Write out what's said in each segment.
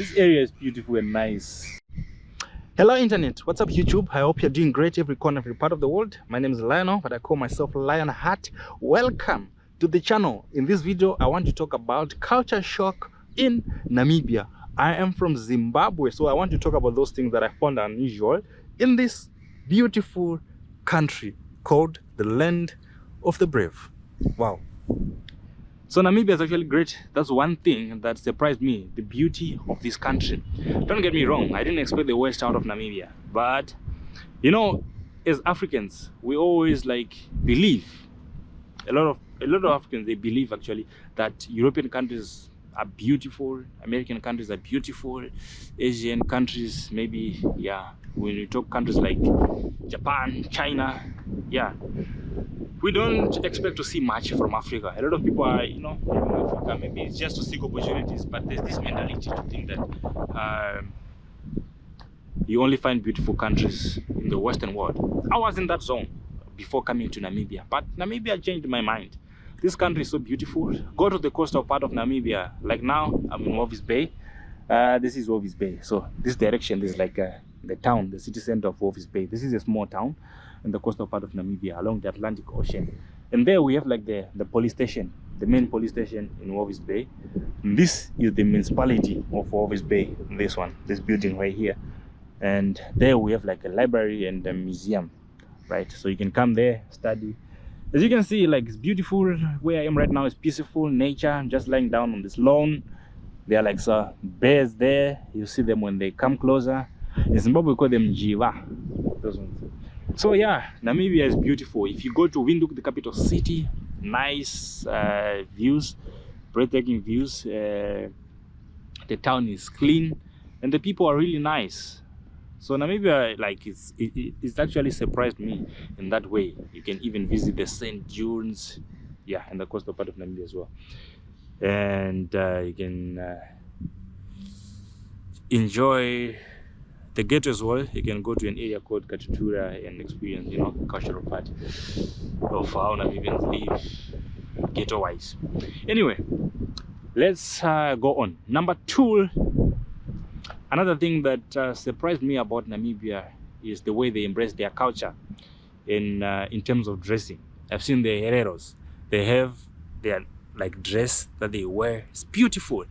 This area is beautiful and nice. Hello internet, what's up YouTube? I hope you're doing great every corner, every part of the world. My name is Lionel, but I call myself Lionheart. Welcome to the channel. In this video I want to talk about culture shock in Namibia. I am from Zimbabwe, so I want to talk about those things that I found unusual in this beautiful country called the land of the brave. Wow. So Namibia is actually great. That's one thing that surprised me, the beauty of this country. Don't get me wrong, I didn't expect the worst out of Namibia, but you know, as Africans, we always believe, a lot of Africans, they believe actually that European countries are beautiful, American countries are beautiful, Asian countries maybe, yeah, when you talk countries like Japan, China, yeah, we don't expect to see much from Africa. A lot of people are, you know, in Africa maybe it's just to seek opportunities, but there's this mentality to think that you only find beautiful countries in the Western world. I was in that zone before coming to Namibia, but Namibia changed my mind. This country is so beautiful. Go to the coastal part of Namibia. Like now, I'm in Walvis Bay. This is Walvis Bay. So this direction is like the town, the city center of Walvis Bay. This is a small town in the coastal part of Namibia along the Atlantic Ocean. And there we have like the police station, the main police station in Walvis Bay. And this is the municipality of Walvis Bay, this one, this building right here. And there we have like a library and a museum, right? So you can come there, study. As you can see, like, it's beautiful. Where I am right now is peaceful nature. I'm just lying down on this lawn. There are like bears there. You see them when they come closer. In Zimbabwe we call them jiva, those ones. So yeah, Namibia is beautiful. If you go to Windhoek, the capital city, nice views, breathtaking views. The town is clean and the people are really nice. So Namibia, like, it's actually surprised me in that way. You can even visit the sand dunes, yeah, and the coastal part of Namibia as well. And you can enjoy the ghetto as well. You can go to an area called Katutura and experience, you know, cultural part of how Namibians live ghetto-wise. Anyway, let's go on. Number 2. Another thing that surprised me about Namibia is the way they embrace their culture in terms of dressing. I've seen the hereros. They have their like dress that they wear. It's beautiful,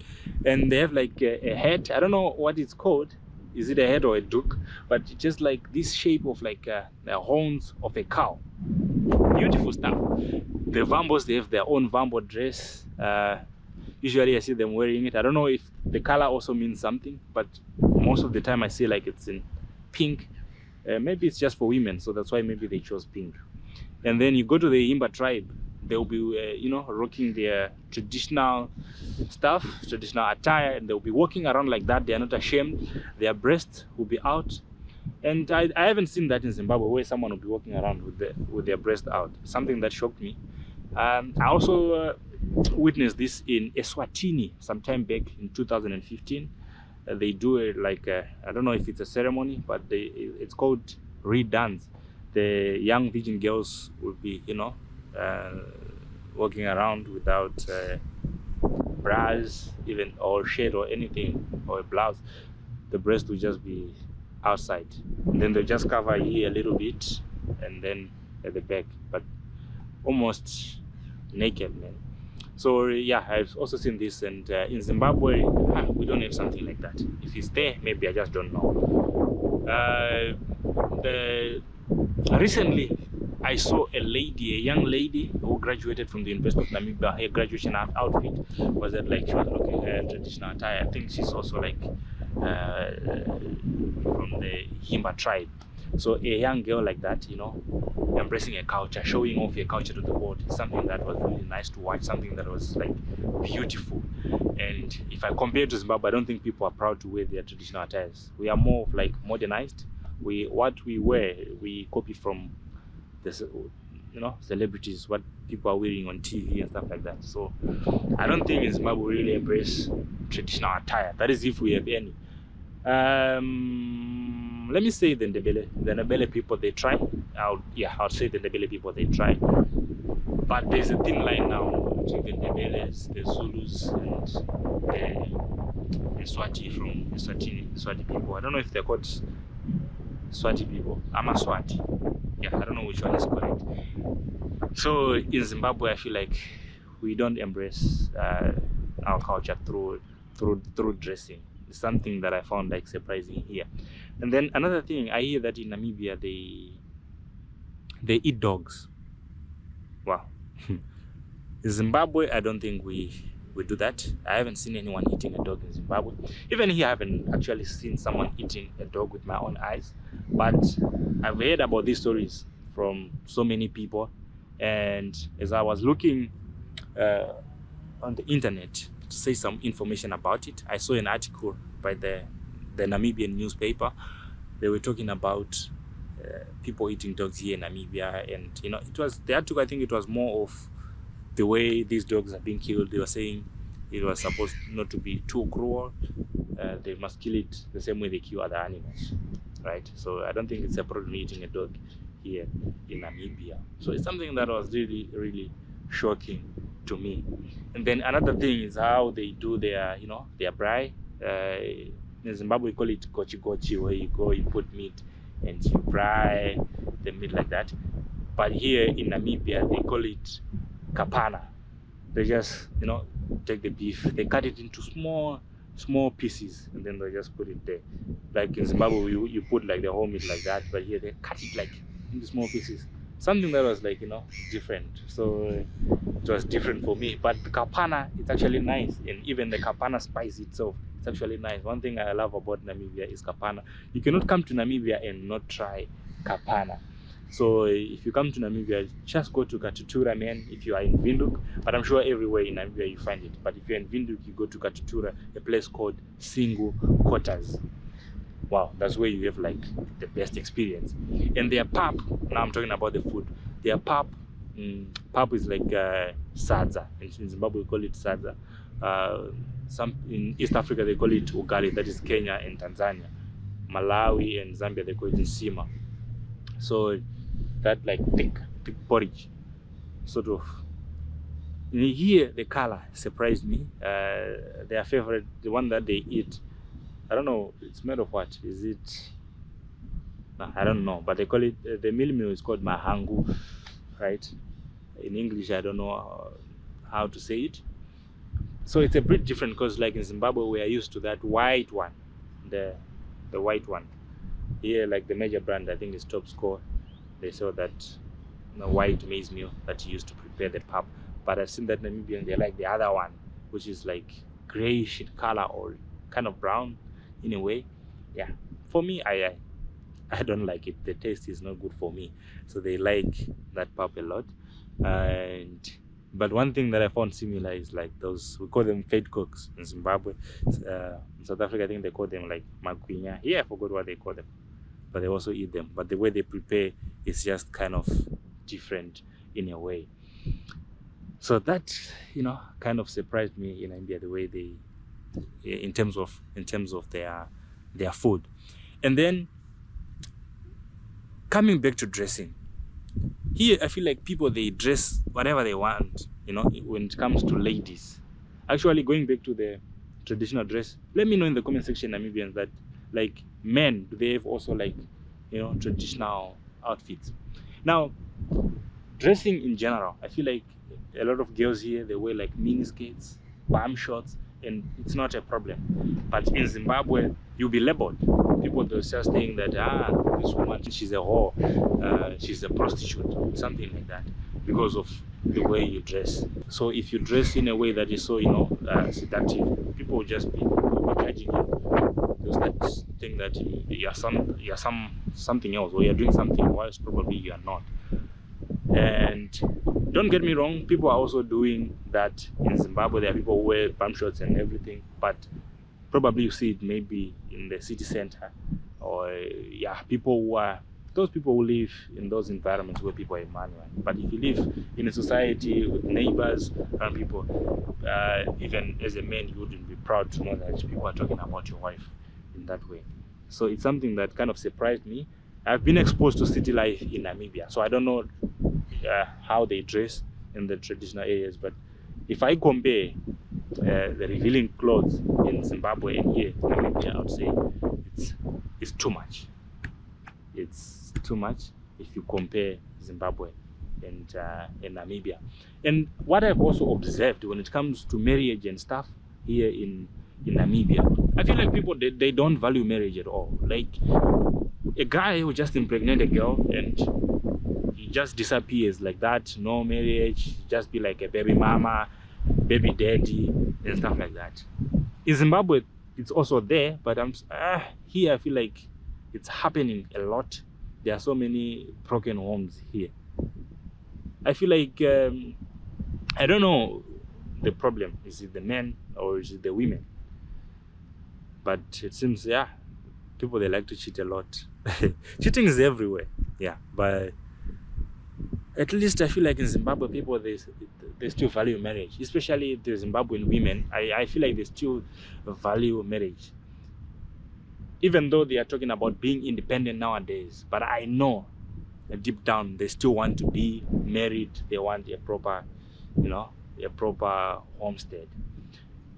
and they have like a hat. I don't know what it's called. Is it a head or a duke? But it's just like this shape of like the horns of a cow. Beautiful stuff. The Vambos, they have their own Vambo dress. Usually I see them wearing it. I don't know if the color also means something, but most of the time I see like it's in pink. Maybe it's just for women, so that's why maybe they chose pink. And then you go to the Himba tribe, they'll be you know, rocking their traditional stuff, traditional attire, and they'll be walking around like that. They are not ashamed. Their breasts will be out. And I haven't seen that in Zimbabwe, where someone will be walking around with their breast out. Something that shocked me. I also witnessed this in Eswatini sometime back in 2015. They do it like I don't know if it's a ceremony, but it's called re-dance. The young virgin girls will be, you know, walking around without bras, even, or shirt or anything, or a blouse. The breast will just be outside, and then they'll just cover here a little bit, and then at the back, but almost naked, man. So yeah, I've also seen this, and in Zimbabwe we don't have something like that. If it's there, maybe I just don't know. Recently I saw a young lady who graduated from the University of Namibia. Her graduation outfit was that, like, she was looking at traditional attire. I think she's also like from the Himba tribe. So a young girl like that, you know, embracing a culture, showing off your culture to the world, is something that was really nice to watch, something that was like beautiful. And if I compare to Zimbabwe, I don't think people are proud to wear their traditional attires. We are more of like modernized. What we wear, we copy from this, you know, celebrities, what people are wearing on TV and stuff like that. So I don't think in Zimbabwe we really embrace traditional attire. That is if we have any. Let me say the Ndebele people, they try. I'll say the Ndebele people, they try. But there's a thin line now between the Ndebeles, the Zulus, and the Swati from Swati people. I don't know if they're called Swati people. I'm a Swati. Yeah, I don't know which one is correct. So in Zimbabwe, I feel like we don't embrace our culture through dressing. It's something that I found like surprising here. And then another thing, I hear that in Namibia they eat dogs. Wow. In Zimbabwe, I don't think we do that. I haven't seen anyone eating a dog in Zimbabwe. Even here, I haven't actually seen someone eating a dog with my own eyes. But I've heard about these stories from so many people. And as I was looking on the internet to say some information about it, I saw an article by the Namibian newspaper. They were talking about people eating dogs here in Namibia, and it was the article. I think it was more of the way these dogs are being killed. They were saying it was supposed not to be too cruel. They must kill it the same way they kill other animals, right? So I don't think it's a problem eating a dog here in Namibia. So it's something that was really, really shocking to me. And then another thing is how they do their, their braai. In Zimbabwe, we call it kochi, where you go, you put meat and you braai the meat like that. But here in Namibia, they call it kapana. They just, take the beef, they cut it into small pieces, and then they just put it there. Like in Zimbabwe, you put like the whole meat like that, but here they cut it like into small pieces. Something that was like, different. So it was different for me. But the kapana, it's actually nice, and even the kapana spice itself, it's actually nice. One thing I love about Namibia is kapana. You cannot come to Namibia and not try kapana. So if you come to Namibia, just go to Katutura, man, if you are in Windhoek. But I'm sure everywhere in Namibia you find it. But if you're in Windhoek, you go to Katutura, a place called Single Quarters. Wow, that's where you have like the best experience. And their pap, now I'm talking about the food. Their pap is like sadza. In Zimbabwe we call it sadza. Some in East Africa they call it ugali, that is Kenya and Tanzania. Malawi and Zambia they call it nsima. So that like thick porridge, sort of. Here the color surprised me. Their favorite, the one that they eat, I don't know, it's made of what? Is it? No, I don't know, but they call it, the meal is called mahangu, right? In English, I don't know how to say it. So it's a bit different because like in Zimbabwe, we are used to that white one, the white one. Here, like the major brand, I think is Top Score. They saw that white maize meal that you used to prepare the pap. But I've seen that Namibian, they like the other one, which is like grayish in color or kind of brown in a way. Yeah, for me, I don't like it. The taste is not good for me. So they like that pap a lot. But one thing that I found similar is like those, we call them fed cooks in Zimbabwe. In South Africa, I think they call them like magwinya. Yeah, I forgot what they call them. But they also eat them. But the way they prepare is just kind of different in a way. So that, kind of surprised me in India, the way they, in terms of their food. And then coming back to dressing, here I feel like people, they dress whatever they want, when it comes to ladies. Actually, going back to the traditional dress, let me know in the comment section, Namibians, that like men, do they have also like traditional outfits? Now, dressing in general, I feel like a lot of girls here, they wear like mini skirts, bum shorts, and it's not a problem. But in Zimbabwe, you'll be labeled. People, they'll just think that this woman, she's a whore, she's a prostitute, something like that, because of the way you dress. So if you dress in a way that is so seductive, people will just be judging you. They'll start think that you're something else, or you're doing something whilst probably you are not. And don't get me wrong, people are also doing that in Zimbabwe. There are people who wear bum shorts and everything, but probably you see it maybe in the city center, or those people who live in those environments where people are manual. But if you live in a society with neighbors and people, even as a man, you wouldn't be proud to know that people are talking about your wife in that way. So it's something that kind of surprised me. I've been exposed to city life in Namibia, so I don't know how they dress in the traditional areas, but if I compare the revealing clothes in Zimbabwe and here in Namibia, I would say it's too much. It's too much if you compare Zimbabwe and Namibia. And what I've also observed when it comes to marriage and stuff here in Namibia, I feel like people, they don't value marriage at all. Like a guy who just impregnate a girl and he just disappears like that, no marriage, just be like a baby mama, baby daddy and stuff like that. In Zimbabwe it's also there, but here I feel like it's happening a lot. There are so many broken homes here. I feel like I don't know the problem. Is it the men or is it the women? But it seems, yeah, people, they like to cheat a lot. Cheating is everywhere, yeah, but at least I feel like in Zimbabwe people, they still value marriage, especially the Zimbabwean women. I feel like they still value marriage, even though they are talking about being independent nowadays. But I know deep down they still want to be married. They want a proper, a proper homestead.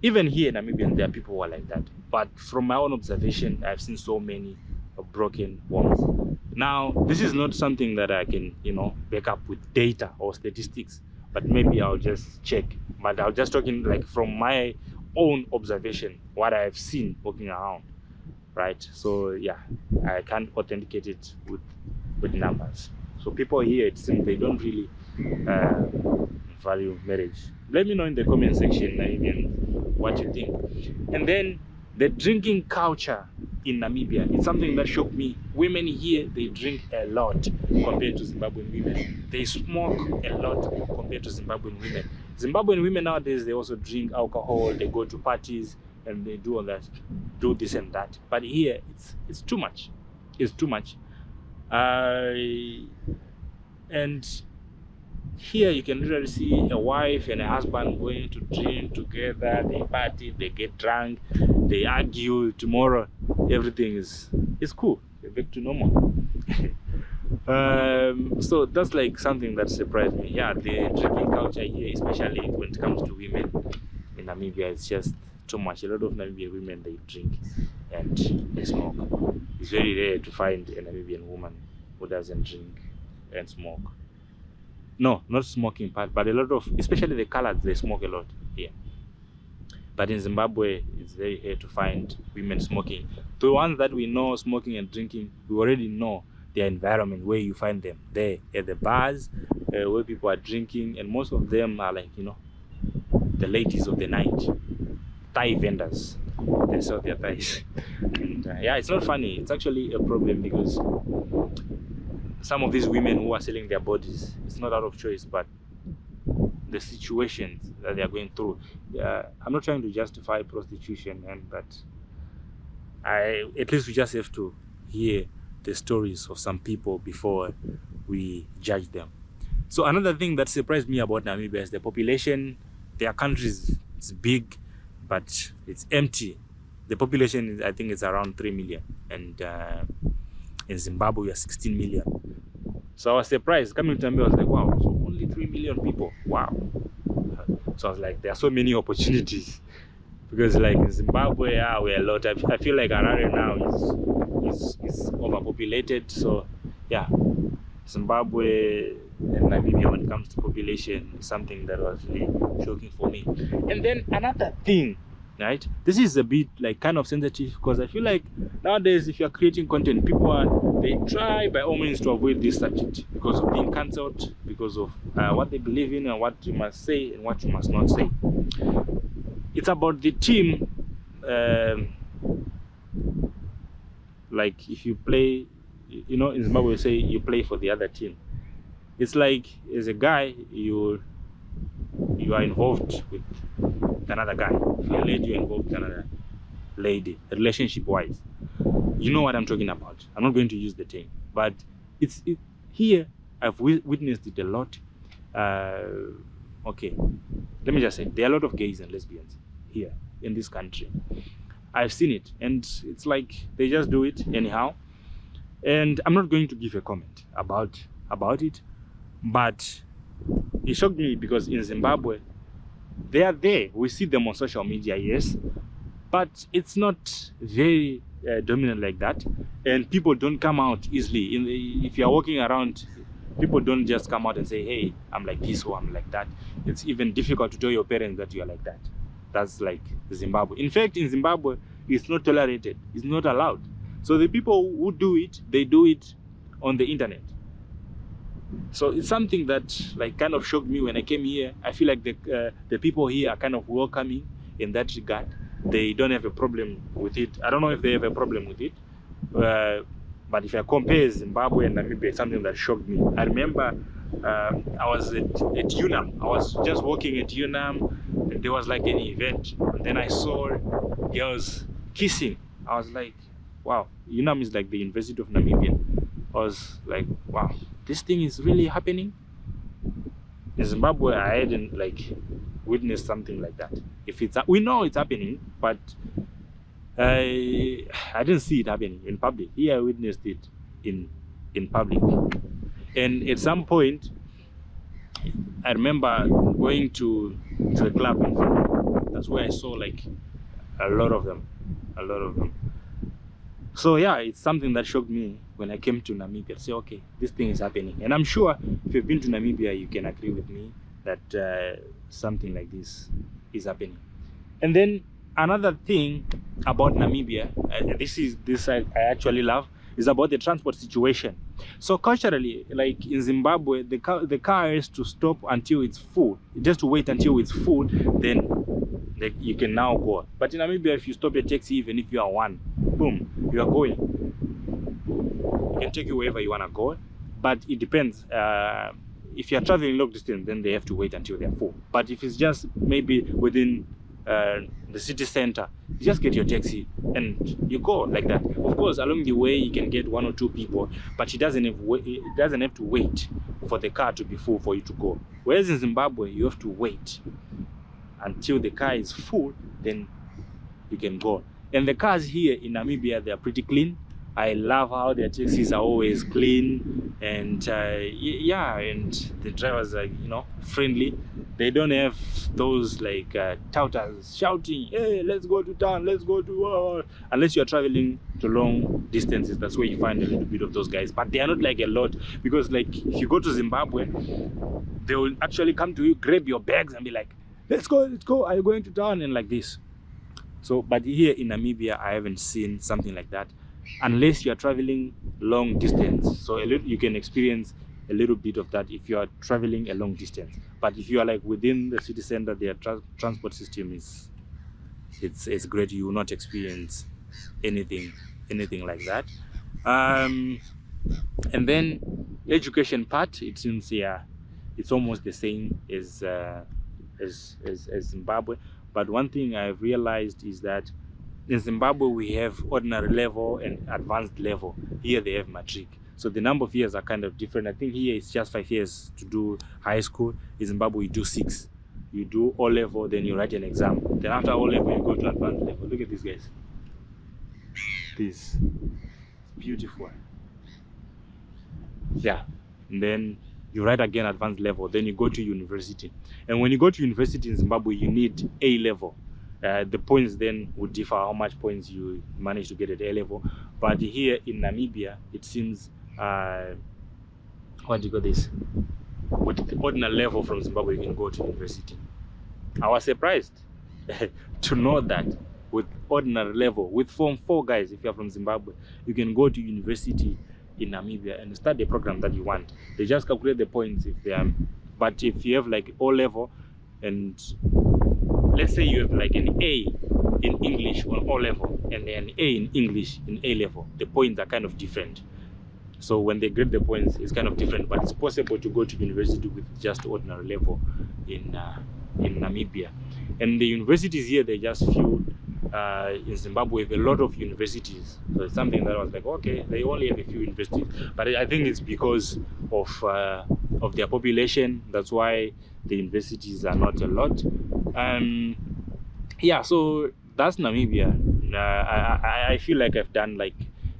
Even here in Namibia, there are people who are like that. But from my own observation, I've seen so many broken homes. Now, this is not something that I can, back up with data or statistics, but maybe I'll just check. But I'm just talking like from my own observation, what I've seen walking around, right? So yeah, I can't authenticate it with numbers. So people here, it seems they don't really value marriage. Let me know in the comment section, Namibians, what you think. And then the drinking culture in Namibia, it's something that shocked me. Women here, they drink a lot compared to Zimbabwean women. They smoke a lot compared to Zimbabwean women. Zimbabwean women nowadays, they also drink alcohol, they go to parties and they do all that, do this and that. But here, it's too much. It's too much. And here you can literally see a wife and a husband going to drink together. They party, they get drunk, they argue. Tomorrow everything is cool. They're back to normal. So that's like something that surprised me. Yeah, the drinking culture here, especially when it comes to women in Namibia, it's just too much. A lot of Namibian women, they drink and they smoke. It's very rare to find a Namibian woman who doesn't drink and smoke. No, not smoking part, but a lot of, especially the coloreds, they smoke a lot here. But in Zimbabwe, it's very rare to find women smoking. The ones that we know smoking and drinking, we already know their environment, where you find them. There at the bars, where people are drinking, and most of them are like, the ladies of the night, Thai vendors. They sell their thighs. And yeah, it's not funny. It's actually a problem because some of these women who are selling their bodies, it's not out of choice, but the situations that they are going through. I'm not trying to justify prostitution, but at least we just have to hear the stories of some people before we judge them. So another thing that surprised me about Namibia is the population. Their country is big, but it's empty. The population is, I think it's around 3 million, and in Zimbabwe we are 16 million. So I was surprised coming to Namibia. I was like, wow, so only 3 million people. Wow. So I was like, there are so many opportunities, because like in Zimbabwe, we're a lot. I feel like Harare now is overpopulated. So yeah, Zimbabwe and Namibia, when it comes to population, is something that was really shocking for me. And then another thing, right, this is a bit like kind of sensitive, because I feel like nowadays if you're creating content, they try by all means to avoid this subject because of being cancelled, because of what they believe in and what you must say and what you must not say. It's about the team. Like if you play, in Zimbabwe we say you play for the other team. It's like as a guy, you are involved with another guy. If you're a lady, you're involved with another lady, relationship wise. You know what I'm talking about. I'm not going to use the term, but it's here I've witnessed it a lot. Okay, let me just say there are a lot of gays and lesbians here in this country. I've seen it, and it's like they just do it anyhow. And I'm not going to give a comment about it, but it shocked me because in Zimbabwe They are there. We see them on social media, yes, but it's not very dominant like that, and people don't come out easily. If you're walking around, people don't just come out and say, hey, I'm like this or I'm like that. It's even difficult to tell your parents that you are like that. That's like Zimbabwe. In fact, in Zimbabwe, it's not tolerated. It's not allowed. So the people who do it, they do it on the internet. So it's something that like kind of shocked me when I came here. I feel like the people here are kind of welcoming in that regard. They don't have a problem with it. I don't know if they have a problem with it. But if I compare Zimbabwe and Namibia, it's something that shocked me. I remember I was at UNAM. I was just walking at UNAM, and there was like an event. And then I saw girls kissing. I was like, wow, UNAM is like the University of Namibia. I was like, wow, this thing is really happening. In Zimbabwe, I hadn't like witnessed something like that. If it's, we know it's happening, but I didn't see it happening in public. Here I witnessed it in public. And at some point, I remember going to the club in front. That's where I saw like a lot of them. So yeah, it's something that shocked me when I came to Namibia. Say, okay, this thing is happening. And I'm sure if you've been to Namibia, you can agree with me that something like this is happening. And then another thing about Namibia, this I actually love, is about the transport situation. So culturally, like in Zimbabwe, the car has to stop until it's full. Just to wait until it's full, then you can now go. But in Namibia, if you stop a taxi, even if you are one, boom, you are going. You can take you wherever you want to go, but it depends. If you are traveling long distance, then they have to wait until they're full. But if it's just maybe within the city center, you just get your taxi and you go like that. Of course, along the way you can get one or two people, but it doesn't have to wait for the car to be full for you to go. Whereas in Zimbabwe, you have to wait until the car is full, then you can go. And the cars here in Namibia, they are pretty clean. I love how their taxis are always clean, and yeah, and the drivers are, you know, friendly. They don't have those like touters shouting, hey, let's go to town, let's go to unless you're traveling to long distances. That's where you find a little bit of those guys, but they are not like a lot, because like if you go to Zimbabwe, they will actually come to you, grab your bags and be like, let's go, are you going to town, and like this. So but here in Namibia, I haven't seen something like that, unless you are traveling long distance. So you can experience a little bit of that if you are traveling a long distance. But if you are like within the city center, their transport system is it's great. You will not experience anything like that. And then education part, it seems, yeah, it's almost the same as Zimbabwe. But one thing I've realized is that in Zimbabwe we have ordinary level and advanced level. Here they have matric. So the number of years are kind of different. I think here it's just 5 years to do high school. In Zimbabwe you do 6. You do O level, then you write an exam. Then after O level you go to advanced level. Look at these guys. This beautiful. Yeah. And then you write again advanced level. Then you go to university. And when you go to university in Zimbabwe, you need A level. The points then would differ how much points you manage to get at A level. But here in Namibia, it seems, what do you call this? With the ordinary level from Zimbabwe, you can go to university. I was surprised to know that with ordinary level, with Form 4 guys, if you're from Zimbabwe, you can go to university in Namibia and start the program that you want. They just calculate the points if they are. But if you have like O level, and let's say you have like an A in English on O level and an A in English in A level, the points are kind of different. So when they grade the points, it's kind of different, but it's possible to go to university with just ordinary level in Namibia. And the universities here, they just few. In Zimbabwe, we have a lot of universities. So it's something that I was like, okay, they only have a few universities, but I think it's because of their population. That's why the universities are not a lot. Yeah, so that's Namibia. I feel like I've done like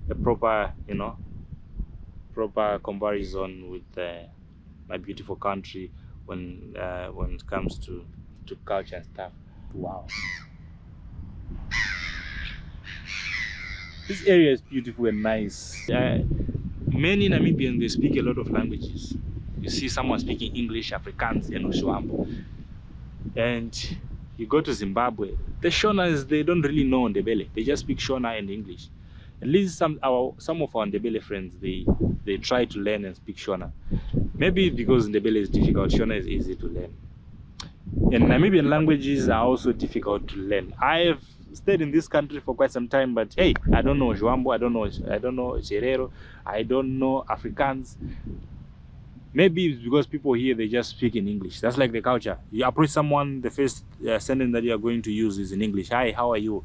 a proper, you know, proper comparison with my beautiful country when it comes to to culture and stuff. Wow. This area is beautiful and nice. Many Namibians, they speak a lot of languages. You see someone speaking English, Afrikaans, and Oshwambo. And you go to Zimbabwe, the Shonas, they don't really know Ndebele. They just speak Shona and English. At least some of our Ndebele friends, they try to learn and speak Shona. Maybe because Ndebele is difficult, Shona is easy to learn. And Namibian languages are also difficult to learn. I've stayed in this country for quite some time, but hey, I don't know Joambo, I don't know Cherero, I don't know Afrikaans. Maybe it's because people here, they just speak in English. That's like the culture. You approach someone, the first sentence that you are going to use is in English. Hi, how are you?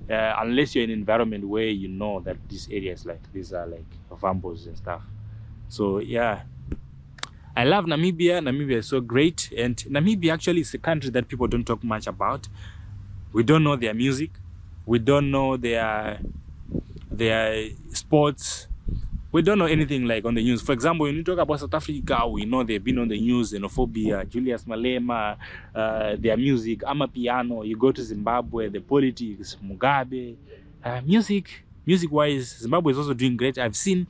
Unless you're in an environment where you know that this area is like, these are like Vambos and stuff. So yeah, I love Namibia. Namibia is so great. And Namibia actually is a country that people don't talk much about. We don't know their music. We don't know their sports. We don't know anything like on the news. For example, when you talk about South Africa, we know they've been on the news, xenophobia, Julius Malema, their music, Amapiano. You go to Zimbabwe, the politics, Mugabe. Music-wise, Zimbabwe is also doing great. I've seen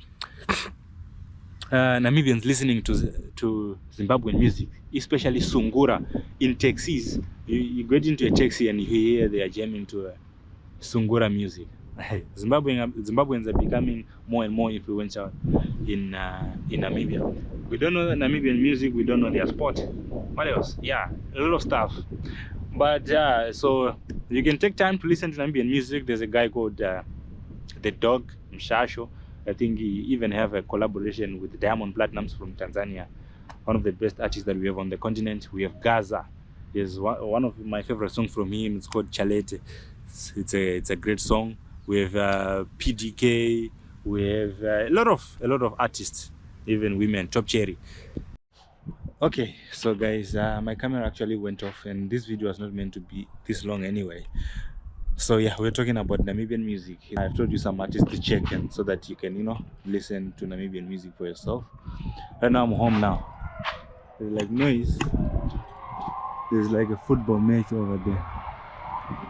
Namibians listening to Zimbabwean music, especially Sungura in taxis. You get into a taxi and you hear they are jamming to Sungura music. Zimbabweans are becoming more and more influential in Namibia. We don't know the Namibian music, we don't know their sport. What else? Yeah, a lot of stuff. But so you can take time to listen to Namibian music. There's a guy called The Dog Mshasho. I think he even have a collaboration with Diamond Platnumz from Tanzania, one of the best artists that we have on the continent. We have Gaza. There's one of my favorite songs from him. It's called Chalete. It's a great song. We have PDK. We have a lot of artists, even women. Top Cherry. Okay, so guys, my camera actually went off, and this video was not meant to be this long anyway. So yeah, we're talking about Namibian music. I've told you some artists to check in so that you can, listen to Namibian music for yourself. Right now I'm home now. There's like noise. There's like a football match over there.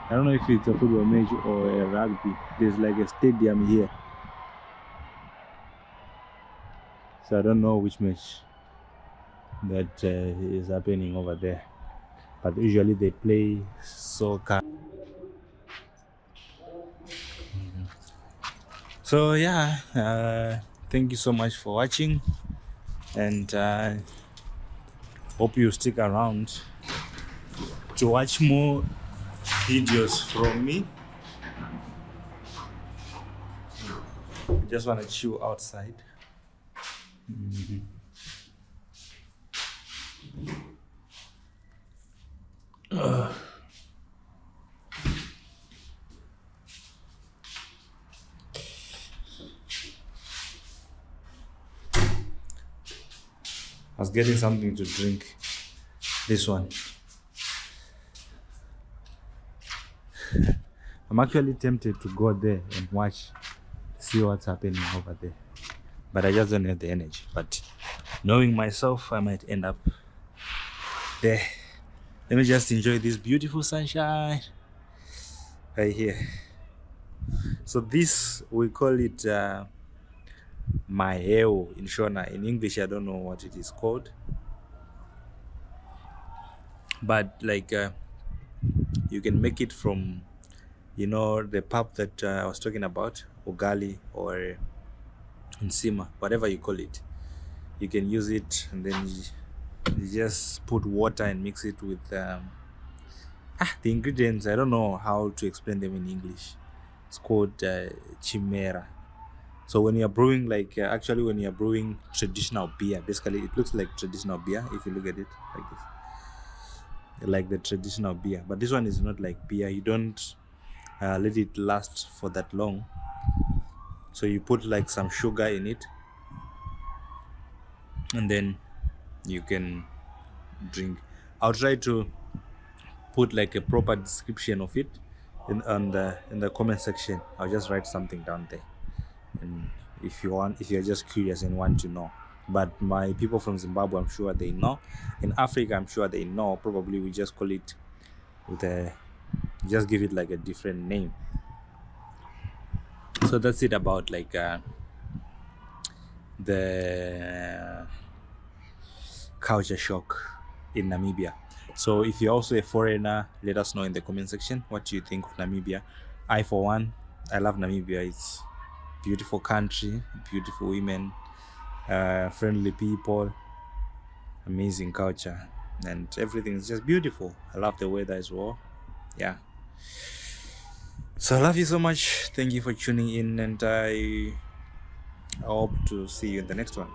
I don't know if it's a football match or a rugby. There's like a stadium here. So I don't know which match that is happening over there. But usually they play soccer. So yeah, thank you so much for watching, and hope you stick around to watch more videos from me. Just want to chill outside. I was getting something to drink. This one. I'm actually tempted to go there and watch, see what's happening over there. But I just don't have the energy. But knowing myself, I might end up there. Let me just enjoy this beautiful sunshine right here. So this, we call it Maheo in Shona. In English, I don't know what it is called. But like you can make it from, the pap that I was talking about, ugali or nsima, whatever you call it. You can use it, and then you just put water and mix it with the ingredients. I don't know how to explain them in English. It's called chimera. So when you're brewing, actually when you're brewing traditional beer, basically it looks like traditional beer if you look at it like this, like the traditional beer. But this one is not like beer. You don't let it last for that long. So you put like some sugar in it, and then you can drink. I'll try to put like a proper description of it in the comment section. I'll just write something down there, and if you're just curious and want to know, but my people from Zimbabwe, I'm sure they know. In Africa, I'm sure they know. Probably we just call it with a, just give it like a different name. So that's it about like the culture shock in Namibia. So if you're also a foreigner, let us know in the comment section what do you think of Namibia. I for one, I love Namibia. It's beautiful country, beautiful women, friendly people, amazing culture, and everything is just beautiful. I love the weather as well. Yeah, so I love you so much. Thank you for tuning in, and I hope to see you in the next one.